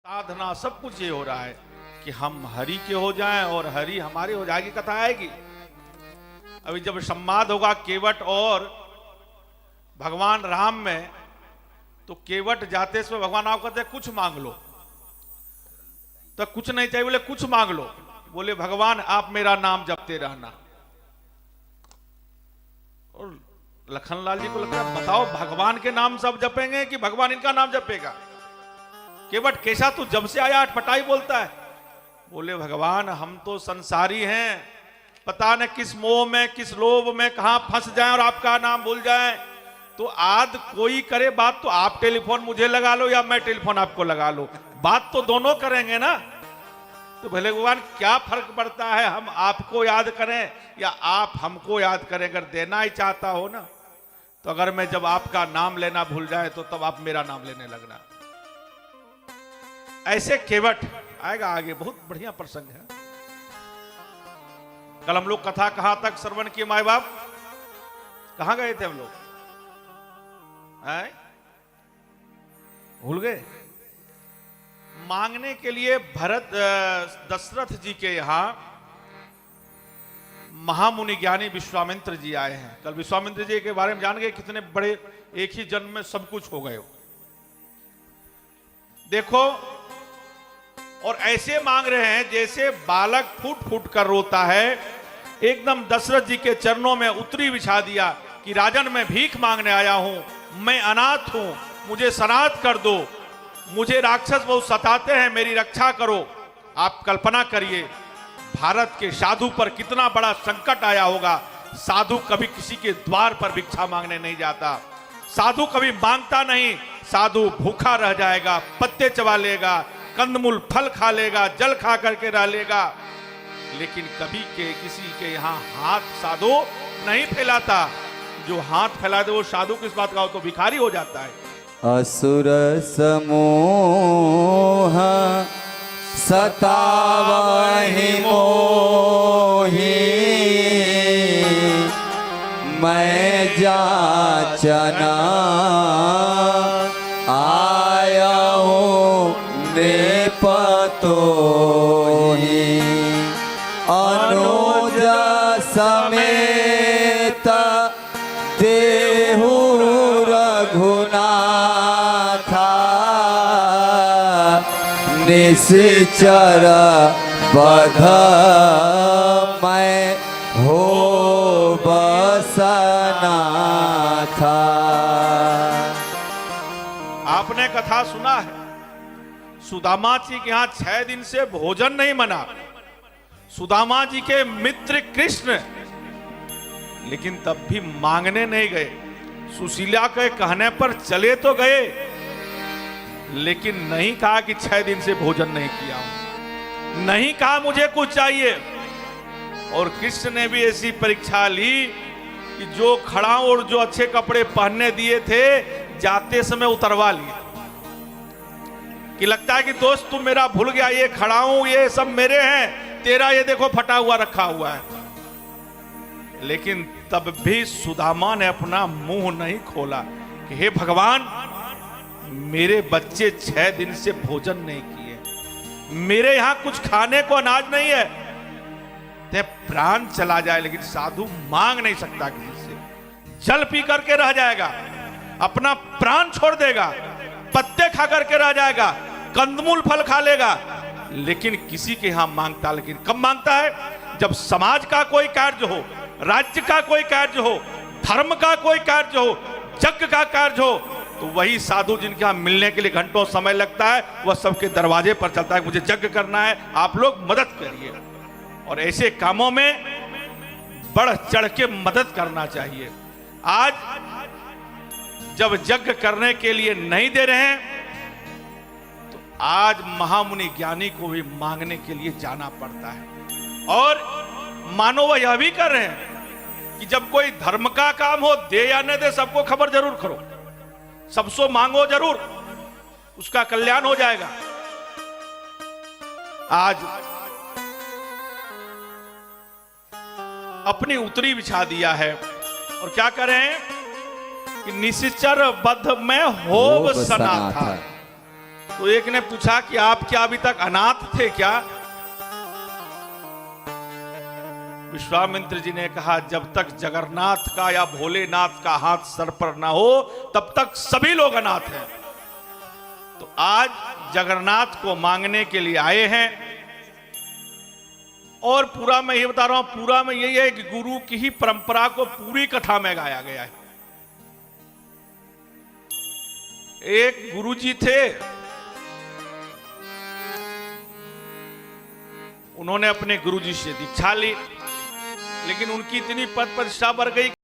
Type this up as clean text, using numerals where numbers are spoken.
साधना सब कुछ ये हो रहा है कि हम हरि के हो जाएं और हरि हमारे हो जाएगी। कथा आएगी अभी जब संवाद होगा केवट और भगवान राम में, तो केवट जाते समय भगवान राम कहते कुछ मांग लो, तो कुछ नहीं चाहिए, बोले कुछ मांग लो। बोले भगवान आप मेरा नाम जपते रहना। और लखनलाल जी को लगता है बताओ भगवान के नाम सब जपेंगे कि भगवान इनका नाम जपेगा। केवट कैसा तू जब से आया अटपटाई बोलता है। बोले भगवान हम तो संसारी हैं, पता न किस मोह में किस लोभ में कहां फंस जाएं और आपका नाम भूल जाएं। तो आज कोई करे बात तो आप टेलीफोन मुझे लगा लो या मैं टेलीफोन आपको लगा लो, बात तो दोनों करेंगे ना। तो भले भगवान क्या फर्क पड़ता है हम आपको याद करें या आप हमको याद करें। अगर देना ही चाहता हो ना, तो अगर मैं जब आपका नाम लेना भूल जाए तो तब आप मेरा नाम लेने लगना। ऐसे केवट आएगा आगे, बहुत बढ़िया प्रसंग है। कल हम लोग कथा कहां तक श्रवण किए माए बाप, कहां गए थे हम लोग? भूल गए? मांगने के लिए भरत दशरथ जी के यहां महामुनि ज्ञानी विश्वामित्र जी आए हैं। कल विश्वामित्र जी के बारे में जान गए कितने बड़े, एक ही जन्म में सब कुछ हो गए हो। देखो, और ऐसे मांग रहे हैं जैसे बालक फूट फूट कर रोता है। एकदम दशरथ जी के चरणों में उतरी बिछा दिया कि राजन मैं भीख मांगने आया हूं, मैं अनाथ हूं, मुझे सनाथ कर दो, मुझे राक्षस बहुत सताते हैं, मेरी रक्षा करो। आप कल्पना करिए भारत के साधु पर कितना बड़ा संकट आया होगा। साधु कभी किसी के द्वार पर भिक्षा मांगने नहीं जाता, साधु कभी मांगता नहीं। साधु भूखा रह जाएगा, पत्ते चबा लेगा, कंदमूल फल खा लेगा, जल खा करके रह लेगा, लेकिन कभी के किसी के यहाँ हाथ साधु नहीं फैलाता। जो हाथ फैला दे वो साधु किस बात का हो, तो भिखारी हो जाता है। असुर समूह सतावहि मोहि, मैं जाचना आया हूँ निपतोहि, अनुज समेत देहु रघुनाथा, निश्चर बध मैं हो बसना था। आपने कथा सुना है, सुदामा जी के यहाँ 6 दिन से भोजन नहीं बना। सुदामा जी के मित्र कृष्ण, लेकिन तब भी मांगने नहीं गए। सुशीला के कहने पर चले तो गए, लेकिन नहीं कहा कि 6 दिन से भोजन नहीं किया हूं, नहीं कहा मुझे कुछ चाहिए। और कृष्ण ने भी ऐसी परीक्षा ली कि जो खड़ा और जो अच्छे कपड़े पहनने दिए थे जाते समय उतरवा लिए, कि लगता है कि दोस्त तू मेरा भूल गया, ये खड़ा हूं ये सब मेरे हैं, तेरा ये देखो फटा हुआ रखा हुआ है। लेकिन तब भी सुदामा ने अपना मुंह नहीं खोला कि हे भगवान मेरे बच्चे 6 दिन से भोजन नहीं किए, मेरे यहां कुछ खाने को अनाज नहीं है। ते प्राण चला जाए लेकिन साधु मांग नहीं सकता किसी से, जल पी करके रह जाएगा, अपना प्राण छोड़ देगा, पत्ते खा करके रह जाएगा, कंदमूल फल खा लेगा, लेकिन किसी के यहां मांगता। लेकिन कब मांगता है? जब समाज का कोई कार्य हो, राज्य का कोई कार्य हो, धर्म का कोई कार्य हो, यज्ञ का कार्य हो, तो वही साधु जिनके यहां मिलने के लिए घंटों समय लगता है, वह सबके दरवाजे पर चलता है, मुझे यज्ञ करना है, आप लोग मदद करिए। और ऐसे कामों में बढ़ चढ़ के मदद करना चाहिए। आज जब यज्ञ करने के लिए नहीं दे रहे हैं, तो आज महामुनि ज्ञानी को भी मांगने के लिए जाना पड़ता है। और मानो वह यह भी कर रहे हैं कि जब कोई धर्म का काम हो, दे या न दे, सबको खबर जरूर करो, सबसे मांगो जरूर, उसका कल्याण हो जाएगा। आज अपनी उतरी बिछा दिया है और क्या करें कि निश्चर बद्ध में होब सना था। तो एक ने पूछा कि आप क्या अभी तक अनाथ थे क्या? विश्वामित्र जी ने कहा, जब तक जगन्नाथ का या भोलेनाथ का हाथ सर पर ना हो तब तक सभी लोग अनाथ हैं। तो आज जगन्नाथ को मांगने के लिए आए हैं। और पूरा मैं ये बता रहा हूं, पूरा में यही है कि गुरु की ही परंपरा को पूरी कथा में गाया गया है। एक गुरुजी थे, उन्होंने अपने गुरुजी से दीक्षा ली, लेकिन उनकी इतनी पद प्रतिष्ठा बढ़ गई